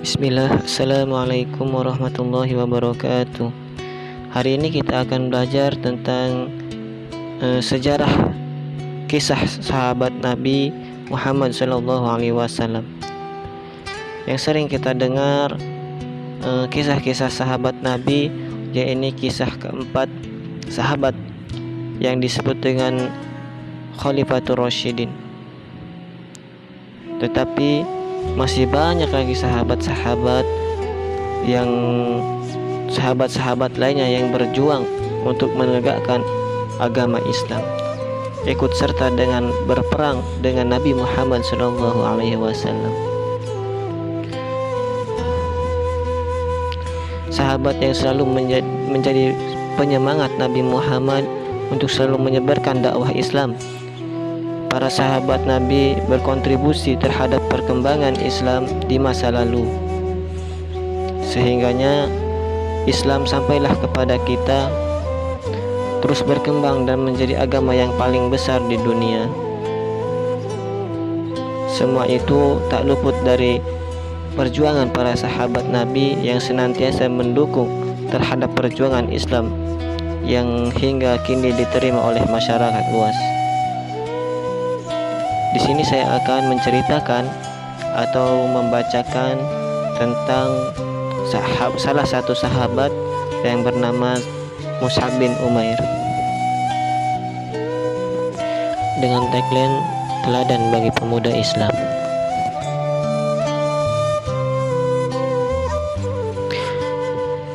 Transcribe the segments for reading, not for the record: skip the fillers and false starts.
Bismillah, Assalamualaikum warahmatullahi wabarakatuh. Hari ini kita akan belajar tentang sejarah kisah sahabat Nabi Muhammad SAW. Yang sering kita dengar kisah-kisah sahabat Nabi, yaitu kisah keempat sahabat yang disebut dengan Khalifatur Rasyidin. Tetapi masih banyak lagi sahabat-sahabat lainnya yang berjuang untuk menegakkan agama Islam, ikut serta dengan berperang dengan Nabi Muhammad SAW. Sahabat yang selalu menjadi penyemangat Nabi Muhammad untuk selalu menyebarkan dakwah Islam. Para sahabat Nabi berkontribusi terhadap perkembangan Islam di masa lalu, sehingganya Islam sampailah kepada kita, terus berkembang dan menjadi agama yang paling besar di dunia. Semua itu tak luput dari perjuangan para sahabat Nabi yang senantiasa mendukung terhadap perjuangan Islam yang hingga kini diterima oleh masyarakat luas. Di sini saya akan menceritakan atau membacakan tentang salah satu sahabat yang bernama Mus'ab bin Umair, dengan tagline teladan bagi pemuda Islam.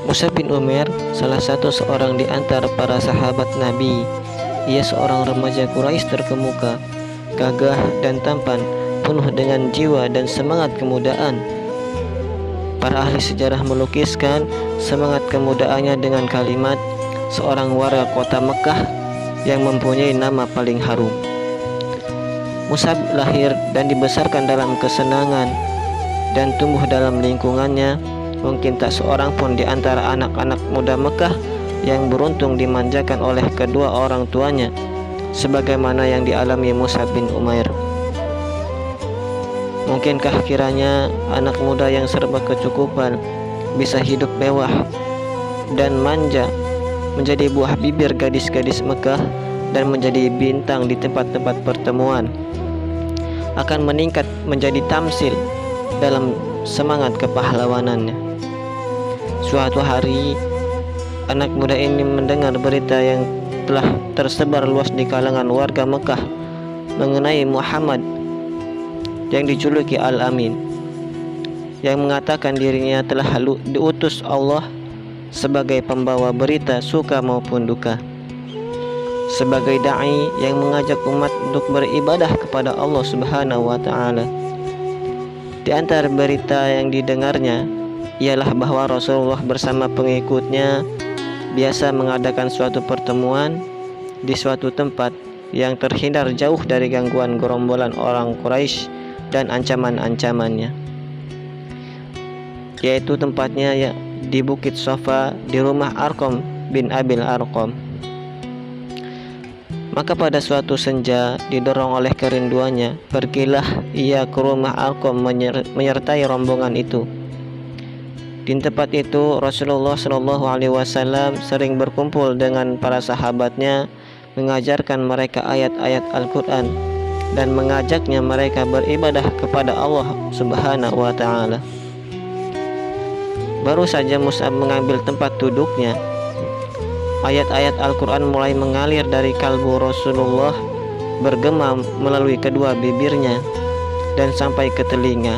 Mus'ab bin Umair salah satu seorang di antara para sahabat Nabi. Ia seorang remaja Quraisy terkemuka, gagah dan tampan, penuh dengan jiwa dan semangat kemudaan. Para ahli sejarah melukiskan semangat kemudaannya dengan kalimat seorang warga kota Mekah yang mempunyai nama paling harum. Mus'ab lahir dan dibesarkan dalam kesenangan dan tumbuh dalam lingkungannya. Mungkin tak seorang pun di antara anak-anak muda Mekah yang beruntung dimanjakan oleh kedua orang tuanya sebagaimana yang dialami Mus'ab bin Umair. Mungkinkah kiranya anak muda yang serba kecukupan bisa hidup mewah dan manja, menjadi buah bibir gadis-gadis Mekah dan menjadi bintang di tempat-tempat pertemuan, akan meningkat menjadi tamsil dalam semangat kepahlawanannya. Suatu hari anak muda ini mendengar berita yang telah tersebar luas di kalangan warga Mekah mengenai Muhammad yang dijuluki Al-Amin, yang mengatakan dirinya telah diutus Allah sebagai pembawa berita suka maupun duka, sebagai da'i yang mengajak umat untuk beribadah kepada Allah Subhanahu wa ta'ala. Di antara berita yang didengarnya ialah bahwa Rasulullah bersama pengikutnya biasa mengadakan suatu pertemuan di suatu tempat yang terhindar jauh dari gangguan gerombolan orang Quraisy dan ancaman-ancamannya, yaitu tempatnya di Bukit Sofa di rumah Arqam bin Abil Arqam. Maka pada suatu senja, didorong oleh kerinduannya, pergilah ia ke rumah Arqam menyertai rombongan itu. Di tempat itu Rasulullah SAW sering berkumpul dengan para sahabatnya, mengajarkan mereka ayat-ayat Al-Quran dan mengajaknya mereka beribadah kepada Allah Subhanahu wa ta'ala. Baru saja Mus'ab mengambil tempat duduknya, ayat-ayat Al-Quran mulai mengalir dari kalbu Rasulullah, bergema melalui kedua bibirnya dan sampai ke telinga,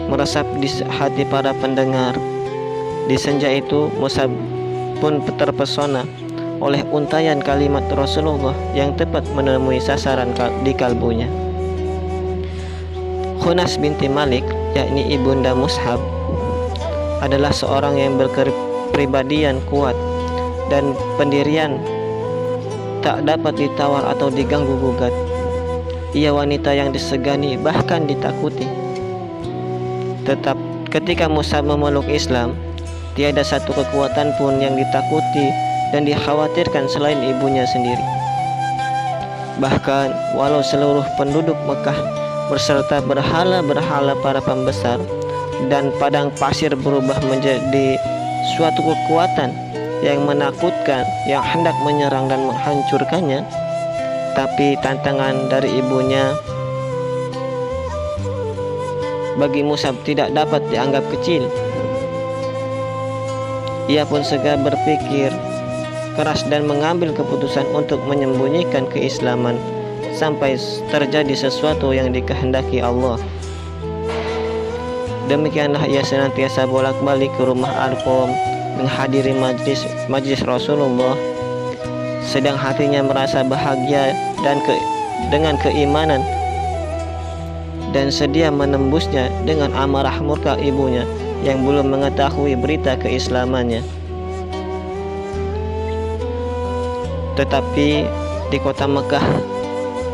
meresap di hati para pendengar. Di senja itu Mus'ab pun terpesona oleh untaian kalimat Rasulullah yang tepat menemui sasaran di kalbunya. Khunas binti Malik, yakni ibunda Mus'ab, adalah seorang yang berkepribadian kuat dan pendirian tak dapat ditawar atau diganggu gugat. Ia wanita yang disegani, bahkan ditakuti. Tetap ketika Mus'ab memeluk Islam, tiada satu kekuatan pun yang ditakuti dan dikhawatirkan selain ibunya sendiri. Bahkan walau seluruh penduduk Mekah berserta berhala-berhala para pembesar dan padang pasir berubah menjadi suatu kekuatan yang menakutkan yang hendak menyerang dan menghancurkannya. Tapi tantangan dari ibunya bagi Mus'ab tidak dapat dianggap kecil. Ia pun segera berpikir keras dan mengambil keputusan untuk menyembunyikan keislaman sampai terjadi sesuatu yang dikehendaki Allah. Demikianlah ia senantiasa bolak-balik ke rumah Arqam menghadiri majlis Rasulullah, sedang hatinya merasa bahagia dengan keimanan dan sedia menembusnya dengan amarah murka ibunya yang belum mengetahui berita keislamannya. Tetapi di kota Mekah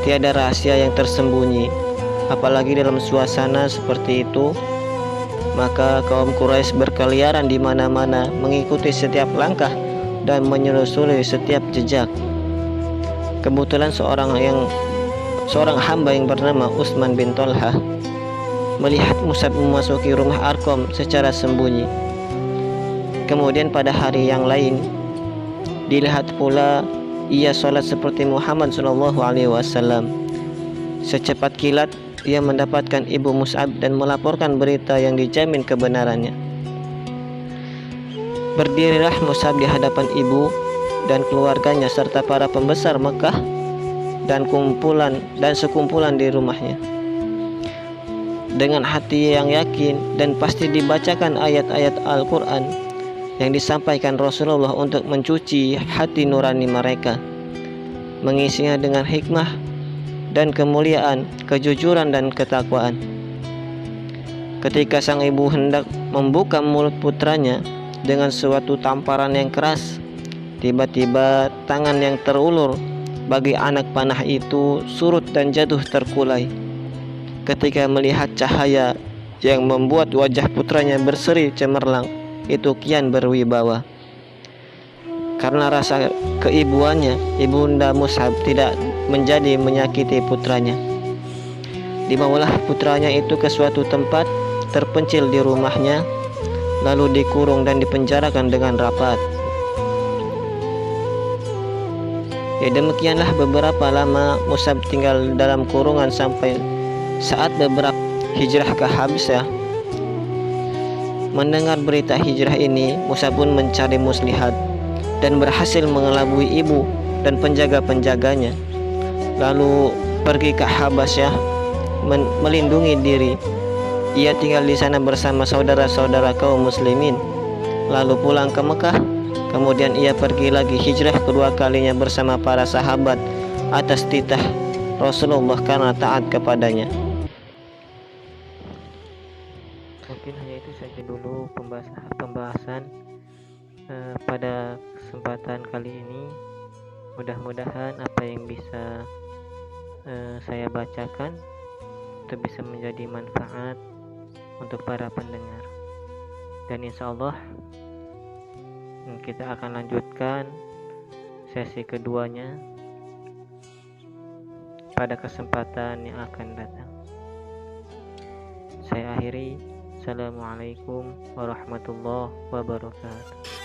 tiada rahasia yang tersembunyi, apalagi dalam suasana seperti itu. Maka kaum Quraisy berkeliaran di mana-mana, mengikuti setiap langkah dan menyusuli setiap jejak. Kebetulan seorang hamba yang bernama Utsman bin Tolhah melihat Mus'ab memasuki rumah Arqam secara sembunyi. Kemudian pada hari yang lain dilihat pula ia sholat seperti Muhammad SAW. Secepat kilat ia mendapatkan ibu Mus'ab dan melaporkan berita yang dijamin kebenarannya. Berdirilah Mus'ab di hadapan ibu dan keluarganya serta para pembesar Mekah dan sekumpulan di rumahnya. Dengan hati yang yakin dan pasti dibacakan ayat-ayat Al-Quran yang disampaikan Rasulullah untuk mencuci hati nurani mereka, mengisinya dengan hikmah dan kemuliaan, kejujuran dan ketakwaan. Ketika sang ibu hendak membuka mulut putranya dengan suatu tamparan yang keras, tiba-tiba tangan yang terulur bagi anak panah itu surut dan jatuh terkulai. Ketika melihat cahaya yang membuat wajah putranya berseri cemerlang, itu kian berwibawa. Karena rasa keibuannya, ibunda Mus'ab tidak menjadi menyakiti putranya. Dibawalah putranya itu ke suatu tempat terpencil di rumahnya, lalu dikurung dan dipenjarakan dengan rapat. Demikianlah beberapa lama Mus'ab tinggal dalam kurungan sampai saat beberapa hijrah ke Habsyah. Mendengar berita hijrah ini, Mus'ab pun mencari muslihat dan berhasil mengelabui ibu dan penjaga-penjaganya, lalu pergi ke Habasyah melindungi diri. Ia tinggal di sana bersama saudara-saudara kaum muslimin, lalu pulang ke Mekah. Kemudian ia pergi lagi hijrah kedua kalinya bersama para sahabat atas titah Rasulullah karena taat kepadanya. Mungkin hanya itu saja dulu pembahasan pada kesempatan kali ini. Mudah-mudahan apa yang bisa saya bacakan itu bisa menjadi manfaat untuk para pendengar, dan insya Allah kita akan lanjutkan sesi keduanya pada kesempatan yang akan datang. Saya akhiri. Assalamualaikum warahmatullahi wabarakatuh.